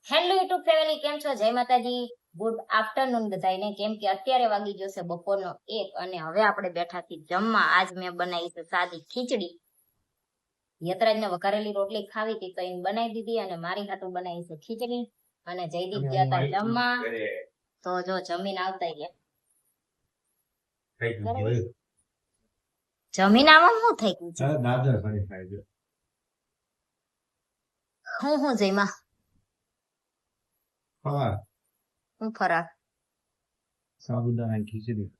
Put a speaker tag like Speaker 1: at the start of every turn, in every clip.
Speaker 1: Hello YouTube family, કેમ છો? જય માતાજી, ગુડ આફ્ટરનૂન બધાને. કેમ કે અત્યારે વાગી જશે બપોરનો 1 અને હવે આપણે બેઠા છીએ જમવા. આજ મેં બનાવી છે સાદી ખીચડી. યતરાજને વઘારેલી રોટલી ખાવી હતી તો એને બનાવી દીધી અને મારી હાટુ બનાવી છે ખીચડી. અને જયદીપ ગયા હતા જમવા, તો જો જમીન આવતા ગયા. જમીન આમાં શું થઈ ગયું છે? હું જઈમાં હું ફરાર
Speaker 2: સાબુદાણા ખીચડી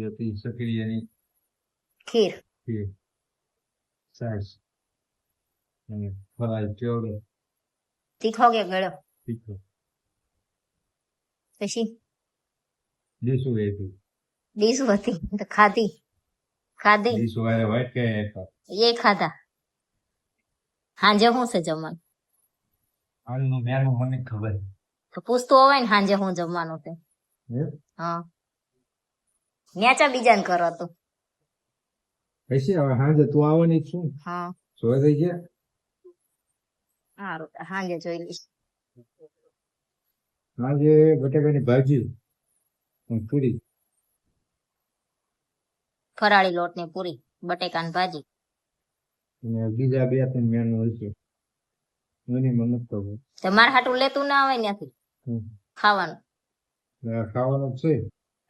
Speaker 2: હતી, સકરિયાની
Speaker 1: ખીર,
Speaker 2: છાશ અને ફરાળ ચોળો
Speaker 1: તીખો કે ગળ્યો?
Speaker 2: તીખો.
Speaker 1: પછી
Speaker 2: ડીશું હતી,
Speaker 1: ડીશ હતી તો ખાધી
Speaker 2: ડીશું વાળા વાઈટ કે
Speaker 1: એ ખાધા. હાંજે શું છે જમવાનું?
Speaker 2: આનું મેનુ મને ખબર
Speaker 1: તો પૂછતું હોય ને હાંજે હું જમવાનું તે. હા, ન્યાચા બીજાને કરો તો.
Speaker 2: પછી હવે હાજે તું આવવાની જ છું.
Speaker 1: હા,
Speaker 2: જોવા થઈ ગયા.
Speaker 1: સારું, હાંજે જોઈ લઈશ.
Speaker 2: આજે બટાકાની ભાજી અને પૂરી,
Speaker 1: ફરાળી લોટ ની પૂરી, બટેકાની ભાજી.
Speaker 2: અને બીજા 2-3 મેનુ હશે. મને નથી ખબર.
Speaker 1: તમારે હાટું લેતું ના આવે ત્યાંથી ખાવાનું.
Speaker 2: ખાવાનું જ છે.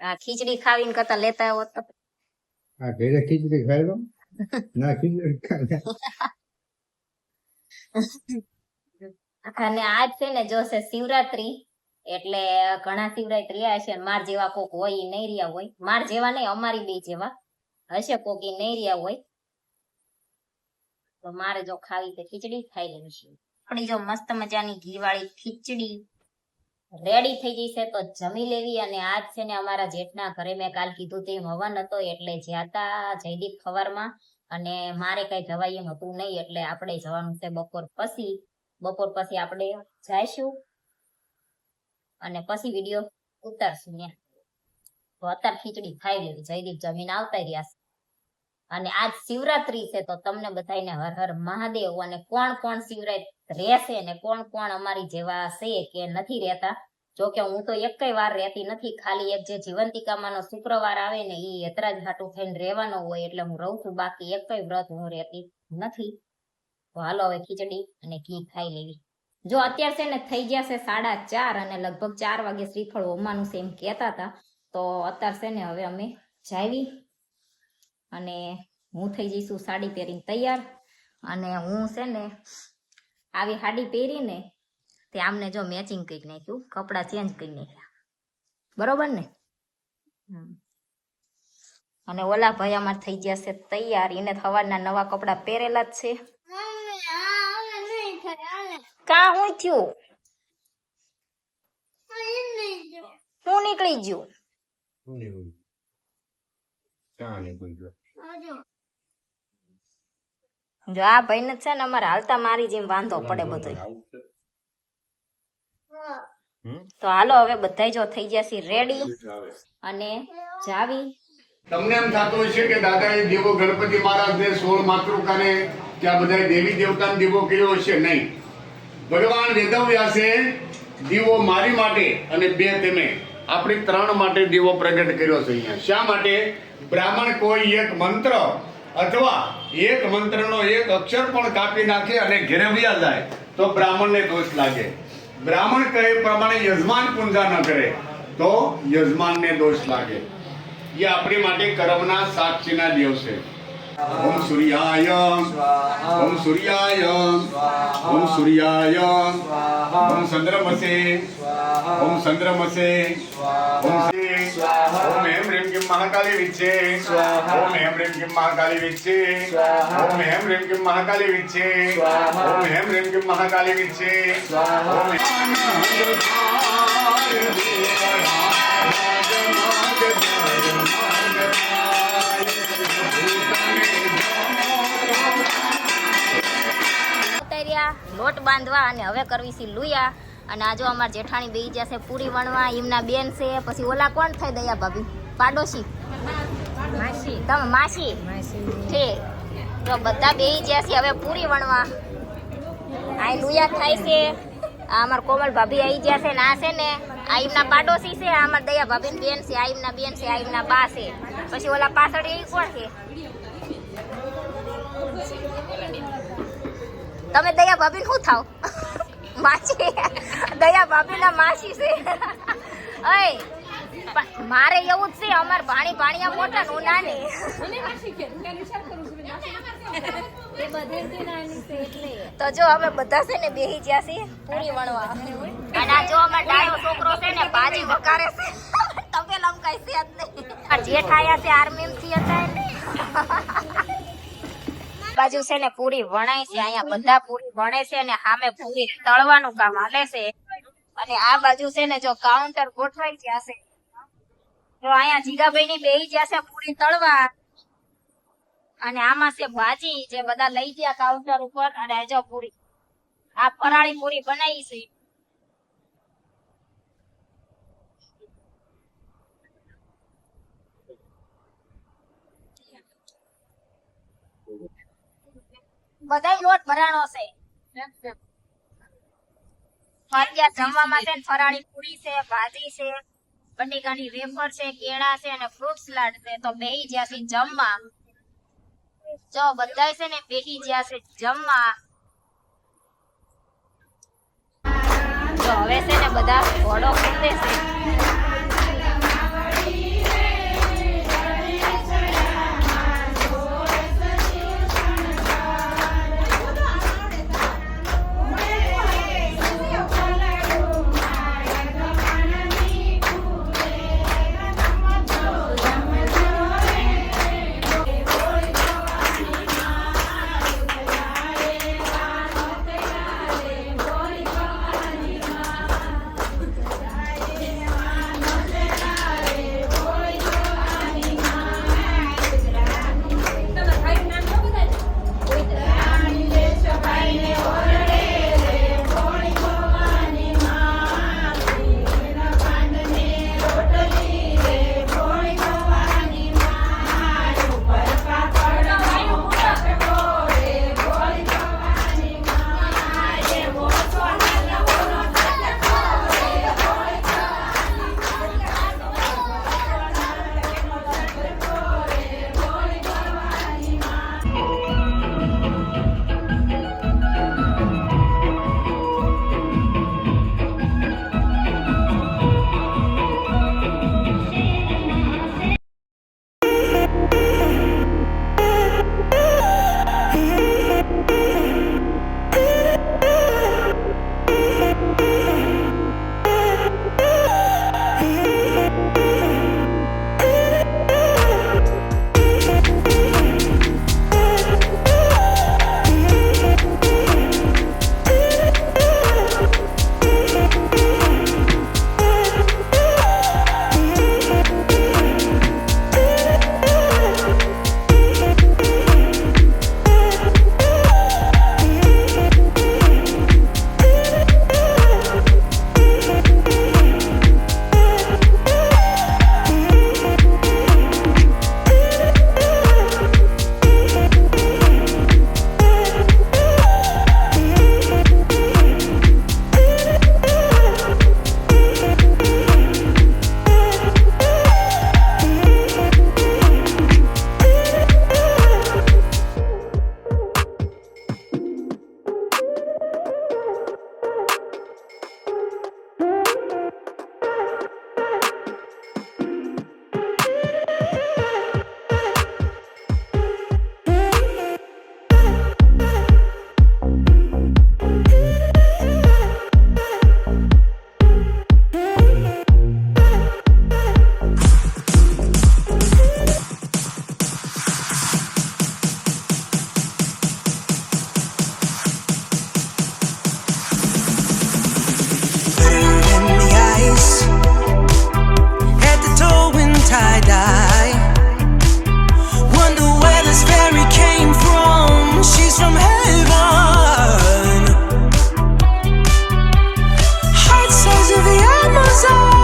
Speaker 1: આ ખીચડી ખાવીને કરતા લેતા આવો તો.
Speaker 2: આ ઘરે ખીચડી ખાઈ લો ના, ખીચડી ખાઈ
Speaker 1: અને આજ છે ને જોશે શિવરાત્રી, એટલે ઘણા શિવરાત્રી રહ્યા છે. માર જેવા કોક હોય ઈ નહીં રહ્યા હોય, માર જેવા નહીં, અમારી બે જેવા હશે કોક ઈ નહીં રહ્યા હોય. તો મારે જો ખાવી તો ખીચડી ખાઈ લેવી છે. આપણી જો મસ્ત મજાની ઘી વાળી ખીચડી રેડી થઈ ગઈ છે તો જમી લેવી. અને આજ છે ને અમારા જેઠના ઘરે મેં કાલ કીધું તેમ હવન હતો એટલે જ્યાતા જયદીપ ખવારમાં, અને મારે કઈ જવાય એમ હતું નહીં એટલે આપણે જવાનું છે બપોર પછી આપણે જઈશું અને પછી વિડીયો ઉતારશું ત્યાં. તો અત્યારે ખીચડી ખાઈ લેવી. જયદીપ જમીન આવતા રહ્યા છે અને આજ શિવરાત્રી છે તો તમને બધાને હર હર મહાદેવ. અને કોણ કોણ શિવરાત્રી રહેશે ને કોણ કોણ અમારી જેવા છે કે નથી રહેતા. જોકે હું તો એકય વાર રહેતી નથી, ખાલી એક જે જીવંતિકામાંનો શુક્રવાર આવે ને એ યતરાજ હાટું થઈને રહેવાનો હોય એટલે હું રહું છું, બાકી એકય વ્રત હું રહેતી નથી. તો હાલો હવે ખીચડી અને ઘી ખાઈ લેવી. જો અત્યારે છે ને થઈ ગયા છે 4:30 અને લગભગ 4 વાગે શ્રીફળ હોમાનું છે એમ કહેતા હતા. તો અત્યારે છે ને હવે અમે જાવી અને હું થઈ જઈશું સાડી પહેરીને તૈયાર. અને હું છે ને આવી સાડી પહેરીને તે આમને જો મેચિંગ કરી નાખ્યું, કપડાં ચેન્જ કરી નાખ્યા, બરોબર ને? અને ઓલા ભાઈ અમાર થઈ ગયા છે તૈયાર, એને સવારના નવા કપડાં પહેરેલા જ છે. કા હું થયું? હું નીકળી ગયું? જો આ ભાઈ ને છે ને અમારે હાલતા મારી જેમ વાંધો પડે બધો. તો હાલો હવે બધા જો થઈ ગયા છે રેડી અને જાવી.
Speaker 3: તમને એમ થતું હોય છે કે દાદાએ દેવો ગણપતિ મહારાજને 16 માતૃકાને ત્યાં બધા દેવી દેવતાનો દીવો કર્યો છે? નહીં. ભગવાન વેદવ્યાસે દીવો મારી માટે અને 2 તમે આપણી 3 માટે દીવો પ્રગટ કર્યો છે અહીંયા. શા માટે? બ્રાહ્મણ કોઈ એક મંત્ર અથવા એક મંત્રનો એક અક્ષર પણ કાપી નાખે અને ઘેરે વ્યા જાય તો બ્રાહ્મણને દોષ લાગે. બ્રાહ્મણ કહે પ્રમાણે યજમાન પૂજા ન કરે તો યજમાનને દોષ લાગે. એ આપણી માટે કર્મના સાક્ષીના દિવસે. ઓમ સૂર્યાય ઓમ સૂર્યાય ઓમ સૂર્યાય ઓમ ચંદ્રમસે ઓમ ચંદ્રમસે ઓમ ઓમ હેમ રેમ કિમ મહાકાલી વિચ્છે ઓમ હેમ રેમ કિમ મહાકાલી વિચ્છે ઓમ હેમ રેમ કિમ મહાકાલી વિચ્છે ઓમ હેમ રેમ કિમ મહાકાલી વિચ્છે ઓમ
Speaker 1: લોટ બાંધવા અને હવે કરવી છે લુયા. અને આ જો અમાર જેઠાણી બેહી જશે પૂરી વણવા, એમના બેન છે. પછી ઓલા કોણ થાય? દયા ભાભી, પાડોશી, માસી. તમે માસી? ઠીક. તો બધા બેહી જશે હવે પૂરી વણવા. આ લુયા થાય છે આ અમાર કોમલ ભાભી આવી ગયા છે ને આ છે ને આ એમના પાડોશી છે, આ અમાર દયા ભાભીની બેન છે, આ એમના બેન છે, આ એમના બા છે. પછી ઓલા પાછળ એ કોણ છે? તમે દયા ભાભી શું થાવ? માસી. દયા ભાભીના માસી છે. મારે એવું જ છે, અમાર ભાણિયા મોટા ને હું નાની. તો જો અમે બધા છે ને બેહી ગયા છીએ પૂરી વણવા. અને આ જો અમાર ડાયો છોકરો છે ને ભાજી વઘારે છે. તપેલામ કઈ છે જ નહીં. આ જેઠ આયા છે આર્મી થી હતા ને. બાજુ છે ને પૂરી વણાય છે, અહીંયા બધા પૂરી વણે છે ને સામે પૂરી તળવાનું કામ હાલે છે. અને આ બાજુ છે ને જો કાઉન્ટર ગોઠવાઈ ગયા છે. જો અહીંયા જીગાભાઈ ની બેહી ગયા છે પૂરી તળવા. અને આમાં છે ભાજી જે બધા લઈ ગયા કાઉન્ટર ઉપર. અને જો પૂરી આ ફરાળી પૂરી બનાવી છે. બધા લોટ ભરાણો છે. ફરિયા જમવા માટે ફરાળી પૂરી છે, ભાજી છે, બટેકાની વેફર છે, કેળા છે અને ફ્રૂટ સલાડ છે. તો બેહી ગયા છે જમવા. જો બધા છે ને બેહી ગયા છે જમવા. તો હવે છે ને બધા ઘોડો કૂદે છે.
Speaker 4: of the Amazon.